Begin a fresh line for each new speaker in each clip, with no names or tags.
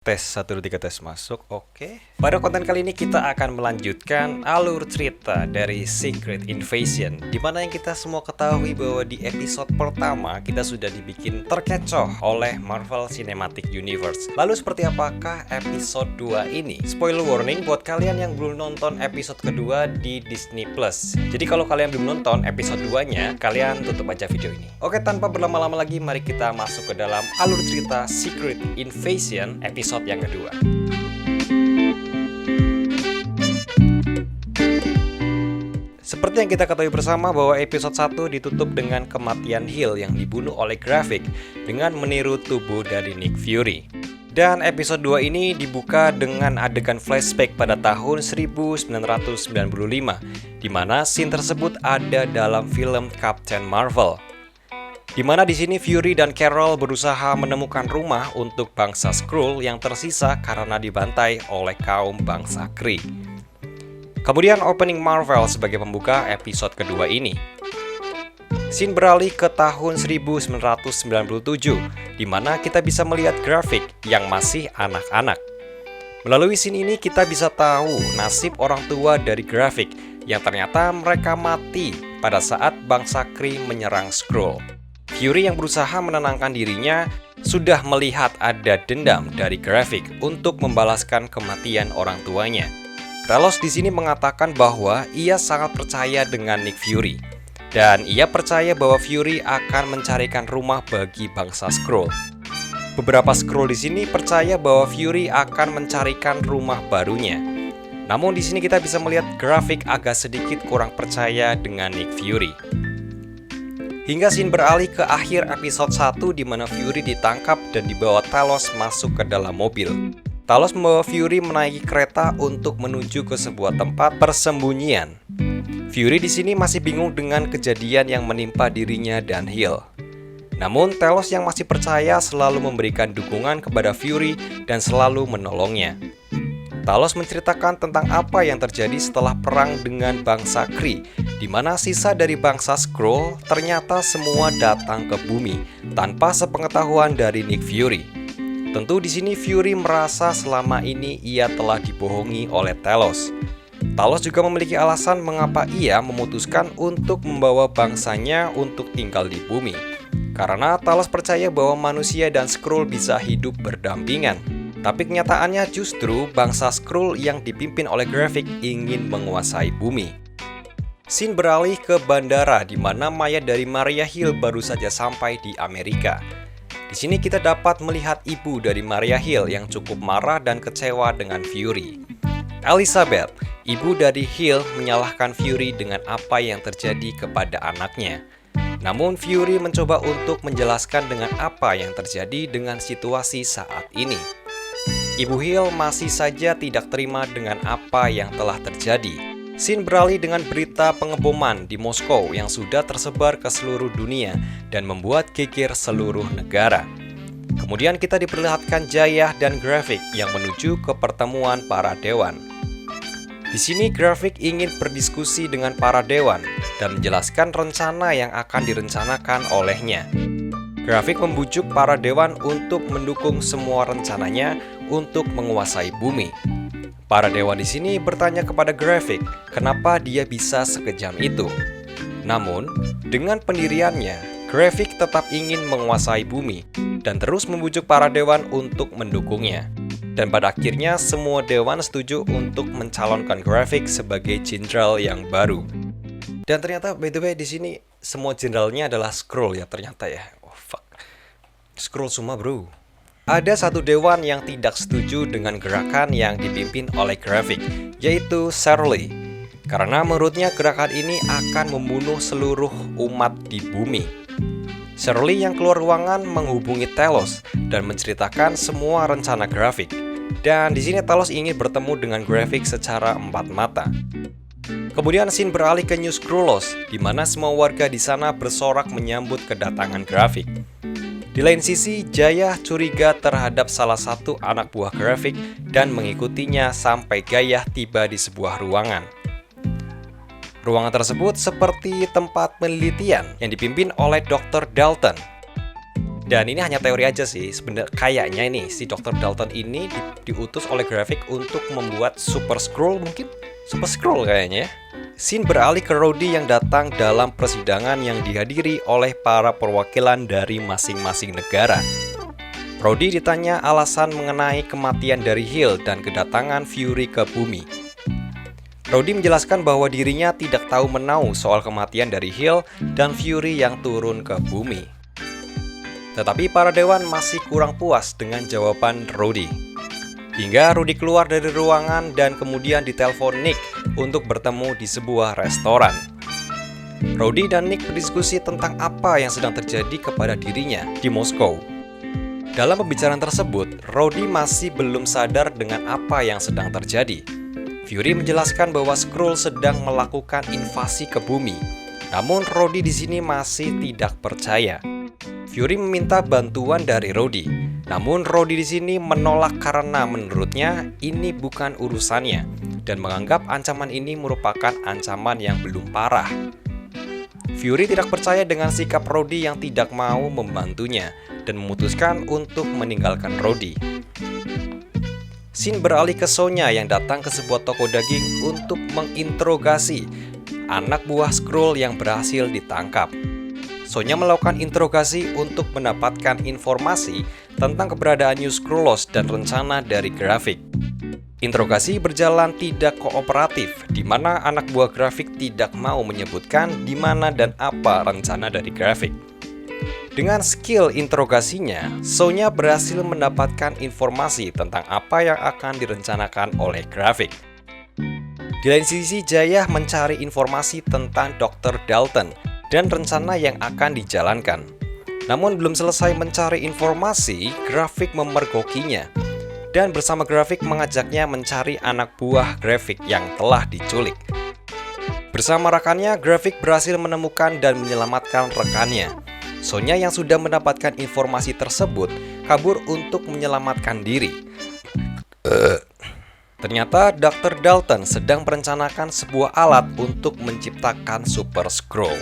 Tes 1, 2, 3 tes masuk, oke. Pada konten kali ini kita akan melanjutkan alur cerita dari Secret Invasion, dimana yang kita semua ketahui bahwa di episode pertama kita sudah dibikin terkecoh oleh Marvel Cinematic Universe. Lalu seperti apakah episode 2 ini? Spoiler warning buat kalian yang belum nonton episode kedua di Disney Plus. Jadi kalau kalian belum nonton episode 2-nya, kalian tutup aja video ini. Oke, tanpa berlama-lama lagi, mari kita masuk ke dalam alur cerita Secret Invasion episode yang kedua. Seperti yang kita ketahui bersama bahwa episode 1 ditutup dengan kematian Hill yang dibunuh oleh Gravik dengan meniru tubuh dari Nick Fury. Dan episode 2 ini dibuka dengan adegan flashback pada tahun 1995, di mana scene tersebut ada dalam film Captain Marvel. Di mana di sini Fury dan Carol berusaha menemukan rumah untuk bangsa Skrull yang tersisa karena dibantai oleh kaum bangsa Kree. Kemudian opening Marvel sebagai pembuka episode kedua ini. Scene beralih ke tahun 1997, di mana kita bisa melihat Gravik yang masih anak-anak. Melalui scene ini kita bisa tahu nasib orang tua dari Gravik yang ternyata mereka mati pada saat bangsa Kree menyerang Skrull. Fury yang berusaha menenangkan dirinya sudah melihat ada dendam dari Gravik untuk membalaskan kematian orang tuanya. Talos di sini mengatakan bahwa ia sangat percaya dengan Nick Fury dan ia percaya bahwa Fury akan mencarikan rumah bagi bangsa Skrull. Beberapa Skrull di sini percaya bahwa Fury akan mencarikan rumah barunya. Namun di sini kita bisa melihat Gravik agak sedikit kurang percaya dengan Nick Fury. Hingga scene beralih ke akhir episode 1 di mana Fury ditangkap dan dibawa Talos masuk ke dalam mobil. Talos membawa Fury menaiki kereta untuk menuju ke sebuah tempat persembunyian. Fury di sini masih bingung dengan kejadian yang menimpa dirinya dan Hill. Namun Talos yang masih percaya selalu memberikan dukungan kepada Fury dan selalu menolongnya. Talos menceritakan tentang apa yang terjadi setelah perang dengan bangsa Kree, di mana sisa dari bangsa Skrull ternyata semua datang ke bumi tanpa sepengetahuan dari Nick Fury. Tentu di sini Fury merasa selama ini ia telah dibohongi oleh Talos. Talos juga memiliki alasan mengapa ia memutuskan untuk membawa bangsanya untuk tinggal di bumi. Karena Talos percaya bahwa manusia dan Skrull bisa hidup berdampingan. Tapi kenyataannya justru bangsa Skrull yang dipimpin oleh Gravik ingin menguasai bumi. Scene beralih ke bandara di mana mayat dari Maria Hill baru saja sampai di Amerika. Di sini kita dapat melihat ibu dari Maria Hill yang cukup marah dan kecewa dengan Fury. Elizabeth, ibu dari Hill, menyalahkan Fury dengan apa yang terjadi kepada anaknya. Namun Fury mencoba untuk menjelaskan dengan apa yang terjadi dengan situasi saat ini. Ibu Hill masih saja tidak terima dengan apa yang telah terjadi. Scene beralih dengan berita pengeboman di Moskow yang sudah tersebar ke seluruh dunia dan membuat geger seluruh negara. Kemudian kita diperlihatkan Jaya dan Gravik yang menuju ke pertemuan para dewan. Di sini Gravik ingin berdiskusi dengan para dewan dan menjelaskan rencana yang akan direncanakan olehnya. Gravik membujuk para dewan untuk mendukung semua rencananya untuk menguasai bumi. Para dewan di sini bertanya kepada Gravik kenapa dia bisa sekejam itu. Namun, dengan pendiriannya, Gravik tetap ingin menguasai bumi dan terus membujuk para dewan untuk mendukungnya. Dan pada akhirnya semua dewan setuju untuk mencalonkan Gravik sebagai jenderal yang baru. Dan ternyata by the way di sini semua jenderalnya adalah Skrull ya ternyata ya. Oh fuck. Skrull semua bro. Ada satu dewan yang tidak setuju dengan gerakan yang dipimpin oleh Gravik, yaitu Shirley. Karena menurutnya gerakan ini akan membunuh seluruh umat di bumi. Shirley yang keluar ruangan menghubungi Talos dan menceritakan semua rencana Gravik. Dan di sini Talos ingin bertemu dengan Gravik secara empat mata. Kemudian scene beralih ke New Skrullos, di mana semua warga di sana bersorak menyambut kedatangan Gravik. Di lain sisi, Jaya curiga terhadap salah satu anak buah Gravik dan mengikutinya sampai Gaya tiba di sebuah ruangan. Ruangan tersebut seperti tempat penelitian yang dipimpin oleh Dr. Dalton. Dan ini hanya teori aja sih, sebenarnya kayaknya ini si Dr. Dalton ini diutus oleh Graphic untuk membuat Super Skrull mungkin? Super Skrull kayaknya ya. Scene beralih ke Rhodey yang datang dalam persidangan yang dihadiri oleh para perwakilan dari masing-masing negara. Rhodey ditanya alasan mengenai kematian dari Hill dan kedatangan Fury ke bumi. Rhodey menjelaskan bahwa dirinya tidak tahu menau soal kematian dari Hill dan Fury yang turun ke bumi. Tetapi para dewan masih kurang puas dengan jawaban Rhodey. Hingga Rhodey keluar dari ruangan dan kemudian ditelepon Nick untuk bertemu di sebuah restoran. Rhodey dan Nick berdiskusi tentang apa yang sedang terjadi kepada dirinya di Moskow. Dalam pembicaraan tersebut, Rhodey masih belum sadar dengan apa yang sedang terjadi. Fury menjelaskan bahwa Skrull sedang melakukan invasi ke bumi. Namun Rhodey di sini masih tidak percaya. Fury meminta bantuan dari Rhodey. Namun Rhodey di sini menolak karena menurutnya ini bukan urusannya dan menganggap ancaman ini merupakan ancaman yang belum parah. Fury tidak percaya dengan sikap Rhodey yang tidak mau membantunya dan memutuskan untuk meninggalkan Rhodey. Scene beralih ke Sonya yang datang ke sebuah toko daging untuk menginterogasi anak buah Skrull yang berhasil ditangkap. Sonya melakukan interogasi untuk mendapatkan informasi tentang keberadaan New Skrullos dan rencana dari Graphic. Interogasi berjalan tidak kooperatif, di mana anak buah Graphic tidak mau menyebutkan di mana dan apa rencana dari Graphic. Dengan skill interogasinya, Sonya berhasil mendapatkan informasi tentang apa yang akan direncanakan oleh Graphic. Di lain sisi, Jaya mencari informasi tentang Dr. Dalton dan rencana yang akan dijalankan. Namun belum selesai mencari informasi, Graphic memergokinya dan bersama Graphic mengajaknya mencari anak buah Graphic yang telah diculik. Bersama rekannya, Graphic berhasil menemukan dan menyelamatkan rekannya. Sonya yang sudah mendapatkan informasi tersebut kabur untuk menyelamatkan diri. Ternyata Dr. Dalton sedang merencanakan sebuah alat untuk menciptakan Super Skrull.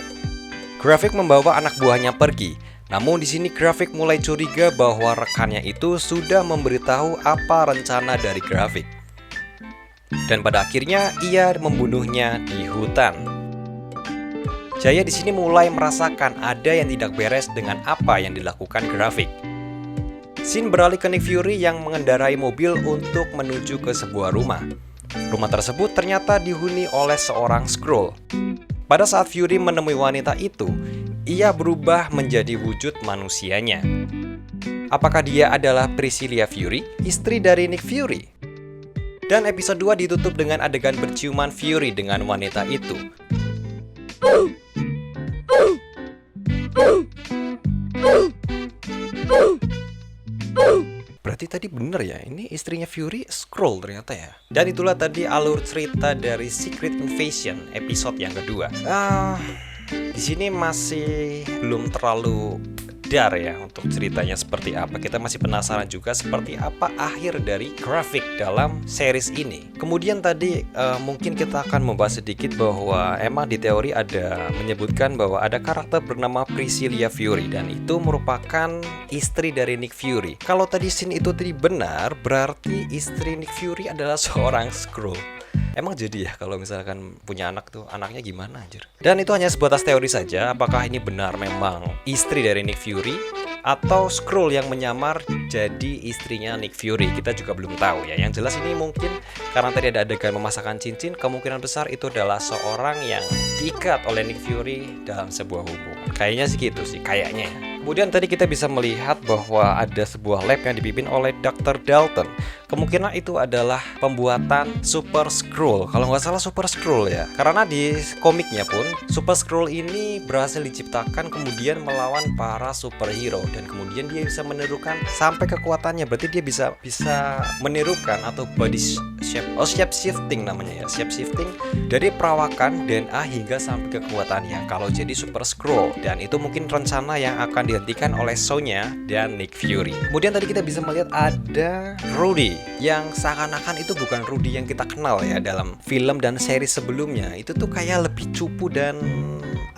Graphic membawa anak buahnya pergi. Namun di sini Graphic mulai curiga bahwa rekannya itu sudah memberitahu apa rencana dari Graphic. Dan pada akhirnya ia membunuhnya di hutan. Jaya di sini mulai merasakan ada yang tidak beres dengan apa yang dilakukan Graphic. Scene beralih ke Nick Fury yang mengendarai mobil untuk menuju ke sebuah rumah. Rumah tersebut ternyata dihuni oleh seorang Skrull. Pada saat Fury menemui wanita itu, ia berubah menjadi wujud manusianya. Apakah dia adalah Priscilla Fury, istri dari Nick Fury? Dan episode 2 ditutup dengan adegan berciuman Fury dengan wanita itu. Berarti tadi bener ya, ini istrinya Fury Skrull ternyata ya. Dan itulah tadi alur cerita dari Secret Invasion episode yang kedua. Di sini masih belum terlalu dar ya untuk ceritanya seperti apa. Kita masih penasaran juga seperti apa akhir dari Graphic dalam series ini. Kemudian tadi mungkin kita akan membahas sedikit bahwa emang di teori ada menyebutkan bahwa ada karakter bernama Priscilla Fury dan itu merupakan istri dari Nick Fury. Kalau tadi scene itu tadi benar, berarti istri Nick Fury adalah seorang Skrull. Emang jadi ya kalau misalkan punya anak tuh, anaknya gimana anjir? Dan itu hanya sebatas teori saja. Apakah ini benar memang istri dari Nick Fury atau Skrull yang menyamar jadi istrinya Nick Fury? Kita juga belum tahu ya. Yang jelas ini mungkin karena tadi ada adegan memasakkan cincin, kemungkinan besar itu adalah seorang yang diikat oleh Nick Fury dalam sebuah hubungan. Kayaknya sih gitu sih, kayaknya ya. Kemudian tadi kita bisa melihat bahwa ada sebuah lab yang dipimpin oleh Dr. Dalton. Kemungkinan itu adalah pembuatan Super Skrull. Kalau nggak salah Super Skrull ya. Karena di komiknya pun Super Skrull ini berhasil diciptakan kemudian melawan para superhero dan kemudian dia bisa menirukan sampai kekuatannya. Berarti dia bisa menirukan atau body shape shifting namanya ya, shape shifting dari perawakan DNA hingga sampai kekuatannya kalau jadi Super Skrull. Dan itu mungkin rencana yang akan dihentikan oleh Sonya dan Nick Fury. Kemudian tadi kita bisa melihat ada Rhodey yang seakan-akan itu bukan Rhodey yang kita kenal ya dalam film dan seri sebelumnya. Itu tuh kayak lebih cupu dan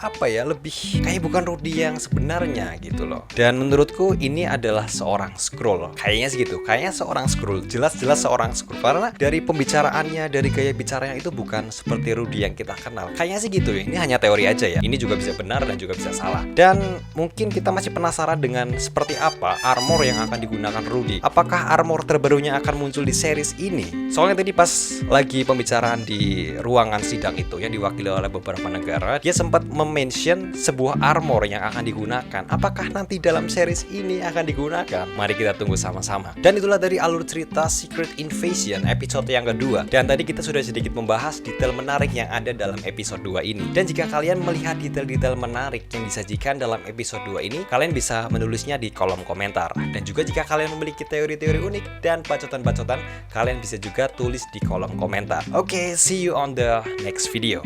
apa ya, lebih kayak bukan Rudy yang sebenarnya gitu loh. Dan menurutku ini adalah seorang Skrull. Kayaknya sih gitu, kayaknya seorang Skrull, jelas-jelas seorang Skrull. Karena dari pembicaraannya, dari gaya bicaranya itu bukan seperti Rudy yang kita kenal. Kayaknya sih gitu ya, ini hanya teori aja ya. Ini juga bisa benar dan juga bisa salah. Dan mungkin kita masih penasaran dengan seperti apa armor yang akan digunakan Rudy. Apakah armor terbarunya akan muncul di series ini? Soalnya tadi pas lagi pembicaraan di ruangan sidang itu yang diwakili oleh beberapa negara, dia sempat mention sebuah armor yang akan digunakan. Apakah nanti dalam series ini akan digunakan? Mari kita tunggu sama-sama. Dan itulah dari alur cerita Secret Invasion episode yang kedua. Dan tadi kita sudah sedikit membahas detail menarik yang ada dalam episode 2 ini. Dan jika kalian melihat detail-detail menarik yang disajikan dalam episode 2 ini, kalian bisa menulisnya di kolom komentar. Dan juga jika kalian memiliki teori-teori unik dan bacotan-bacotan, kalian bisa juga tulis di kolom komentar. Oke, see you on the next video.